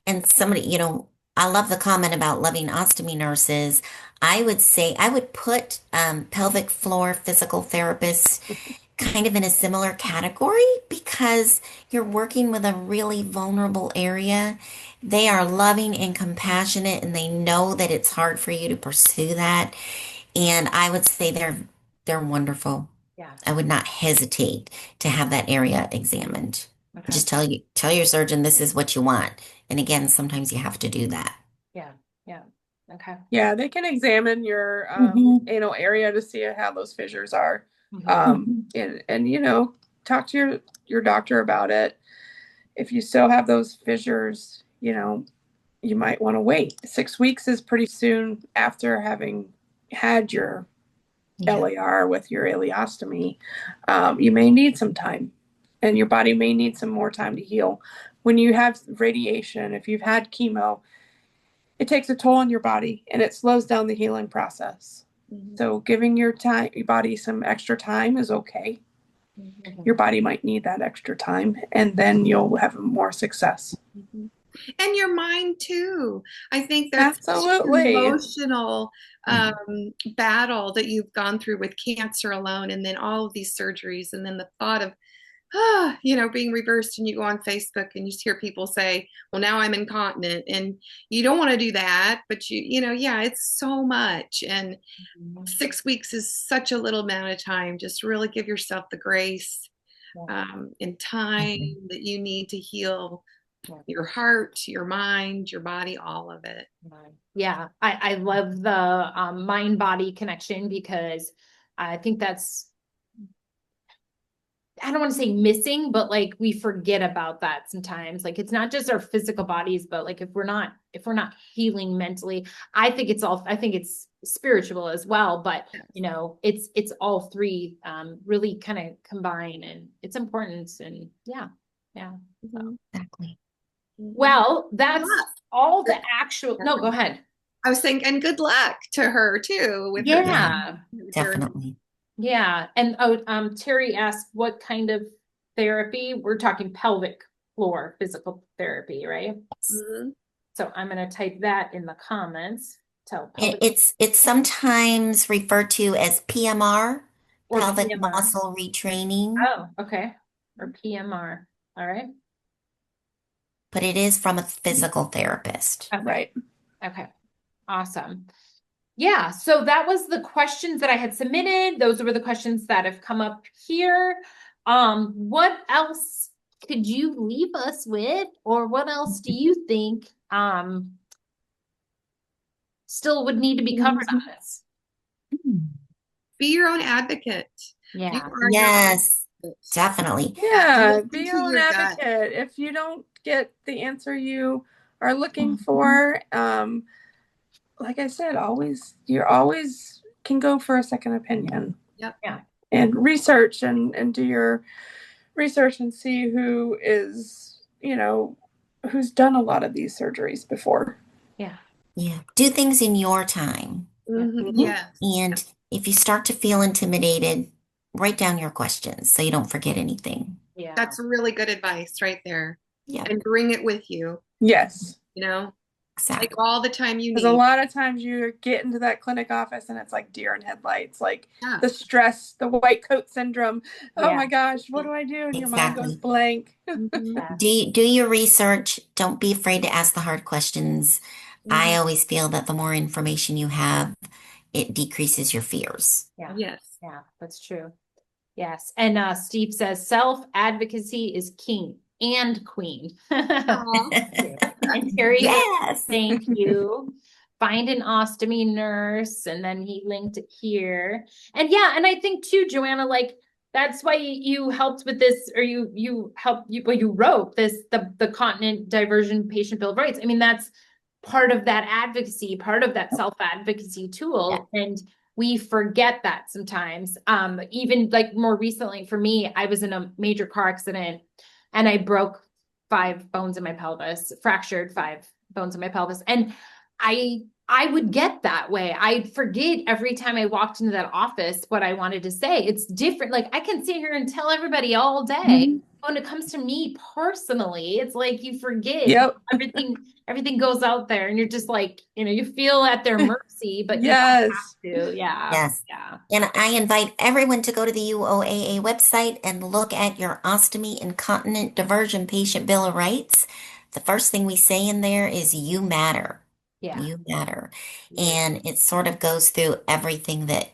And somebody, I love the comment about loving ostomy nurses. I would say I would put pelvic floor physical therapists kind of in a similar category, because you're working with a really vulnerable area. They are loving and compassionate, and they know that it's hard for you to pursue that. And I would say they're wonderful. Yeah. I would not hesitate to have that area examined. Okay. Just tell your surgeon this is what you want. And again, sometimes you have to do that. Yeah. Yeah. Okay. Yeah, they can examine your anal area to see how those fissures are. And talk to your doctor about it. If you still have those fissures, you might want to wait. 6 weeks is pretty soon after having had your LAR with your ileostomy. You may need some time, and your body may need some more time to heal. When you have radiation, if you've had chemo, it takes a toll on your body, and it slows down the healing process. So giving your body some extra time is okay. Your body might need that extra time, and then you'll have more success. And your mind too. I think that's absolutely an emotional battle that you've gone through with cancer alone, and then all of these surgeries, and then the thought of being reversed, and you go on Facebook and you just hear people say, well, now I'm incontinent, and you don't want to do that, but it's so much. And 6 weeks is such a little amount of time. Just really give yourself the grace and time that you need to heal your heart, your mind, your body, all of it. Yeah, I love the mind-body connection, because I think that's, I don't want to say missing, but like we forget about that sometimes. Like it's not just our physical bodies, but like if we're not healing mentally, I think it's spiritual as well. But you know, it's all three really kind of combine, and it's important. And yeah. So. Exactly. Well, that's all the actual. No, go ahead. I was saying, and good luck to her too with Yeah, definitely. Yeah. And Terry asked what kind of therapy. We're talking pelvic floor physical therapy, right? Mm-hmm. So I'm going to type that in the comments. It's sometimes referred to as PMR, or pelvic PMR. muscle retraining. Oh, okay. Or PMR. All right. But it is from a physical therapist. Okay. Right. Okay. Awesome. Yeah, so that was the questions that I had submitted. Those were the questions that have come up here. What else could you leave us with, or what else do you think still would need to be covered on this? Be your own advocate. Yeah. Yes, definitely. Yeah, Listen be to your own your gut. advocate. If you don't get the answer you are looking for, like I said, you always can go for a second opinion. Yep. Yeah. And research and do your research and see who is, who's done a lot of these surgeries before. Yeah. Yeah. Do things in your time. Mm-hmm. Yes. And if you start to feel intimidated, write down your questions so you don't forget anything. Yeah. That's really good advice right there. Yeah. And bring it with you. Yes. Exactly. Take all the time you need. Because a lot of times you get into that clinic office and it's like deer in headlights, like the stress, the white coat syndrome. Oh my gosh, what do I do? And your mind goes blank. Do your research. Don't be afraid to ask the hard questions. I always feel that the more information you have, it decreases your fears. Yeah. Yes. Yeah, that's true. Yes. And Steve says self-advocacy is king and queen. And Terry, yes. Thank you. Find an ostomy nurse, and then he linked it here. And yeah, and I think too, Joanna, like that's why you helped with this, or you wrote this, the Continent Diversion Patient Bill of Rights. I mean, that's part of that advocacy, part of that self-advocacy tool. Yeah. And we forget that sometimes. Even like more recently for me, I was in a major car accident and I broke 5 bones in my pelvis, fractured 5 bones in my pelvis. And I would get that way. I'd forget every time I walked into that office what I wanted to say. It's different. Like I can sit here and tell everybody all day. When it comes to me personally, it's like you forget. Yep. Everything goes out there and you're just like, you feel at their mercy, but yes. you don't have to. Yeah. Yes. Yeah. And I invite everyone to go to the UOAA website and look at your Ostomy Incontinent Diversion Patient Bill of Rights. The first thing we say in there is you matter. Yeah. You matter. And it sort of goes through everything that,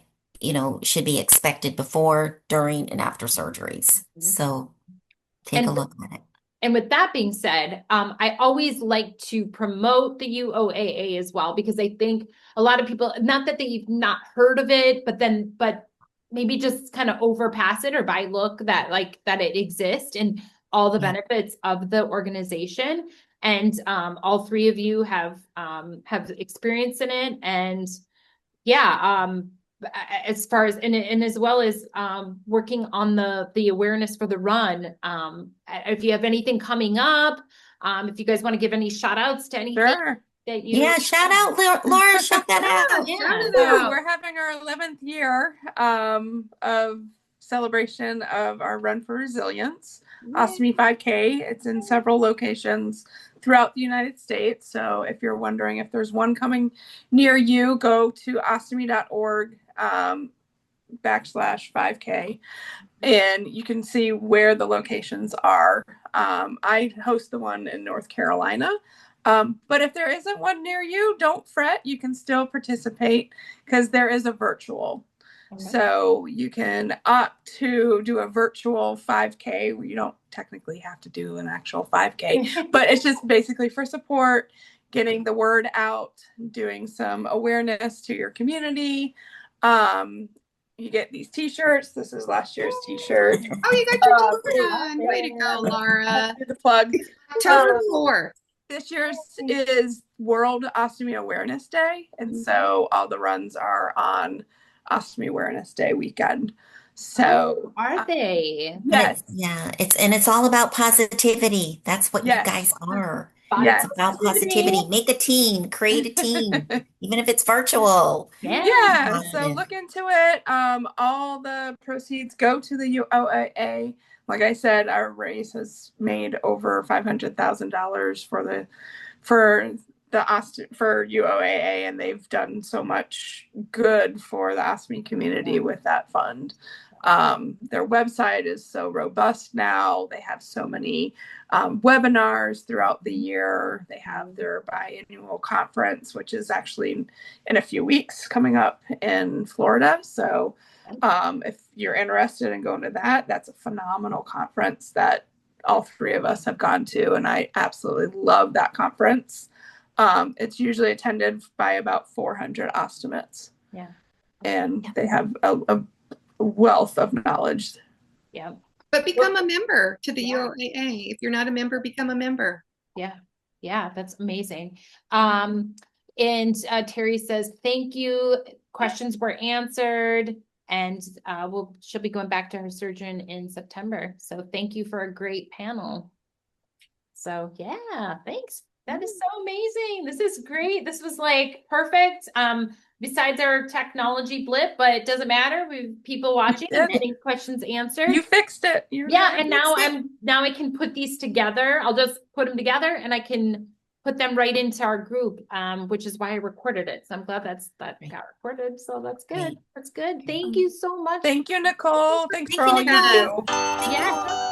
should be expected before, during, and after surgeries. So take a look at it. And with that being said, I always like to promote the UOAA as well, because I think a lot of people, not that they've not heard of it, but maybe just kind of overpass it or look that it exists and all the benefits of the organization. And all 3 of you have experience in it. And as far as and as well as working on the awareness for the run, if you have anything coming up, if you guys want to give any shout outs to anything that you shout out Laura, shout that out. So we're having our 11th year of celebration of our Run for Resilience Ostomy 5K. It's in several locations throughout the United States. So if you're wondering if there's one coming near you, go to ostomy.org /5K and you can see where the locations are. I host the one in North Carolina. But if there isn't one near you, don't fret. You can still participate because there is a virtual. So you can opt to do a virtual 5K. You don't technically have to do an actual 5K, but it's just basically for support, getting the word out, doing some awareness to your community. You get these t-shirts. This is last year's t-shirt. Oh, you got your t-shirt on. Way to go, Lara. The plug. October 4th. This year's is World Ostomy Awareness Day. And so all the runs are on Ostomy Awareness Day weekend. So are they? Yes. Yeah, it's all about positivity. That's what you guys are. It's about positivity. Make a team, create a team, even if it's virtual. Yeah. So look into it. All the proceeds go to the UOAA. Like I said, our race has made over $500,000 for UOAA, and they've done so much good for the ostomy community with that fund. Their website is so robust now. They have so many webinars throughout the year. They have their biannual conference, which is actually in a few weeks coming up in Florida. So if you're interested in going to that, that's a phenomenal conference that all three of us have gone to, and I absolutely love that conference. It's usually attended by about 400 ostomates. Yeah. And they have a wealth of knowledge. Yeah. But become a member to the UOAA. If you're not a member, become a member. Yeah. Yeah, that's amazing. And Terry says, thank you. Questions were answered. And she'll be going back to her surgeon in September. So thank you for a great panel. So yeah, thanks. That is so amazing. This is great. This was like perfect. Besides our technology blip, but it doesn't matter. We have people watching and getting questions answered. You fixed it. And now I can put these together. I'll just put them together and I can put them right into our group, which is why I recorded it. So I'm glad that got recorded. So that's good. That's good. Thank you so much. Thank you, Nicole. Thanks for all you do. Yeah.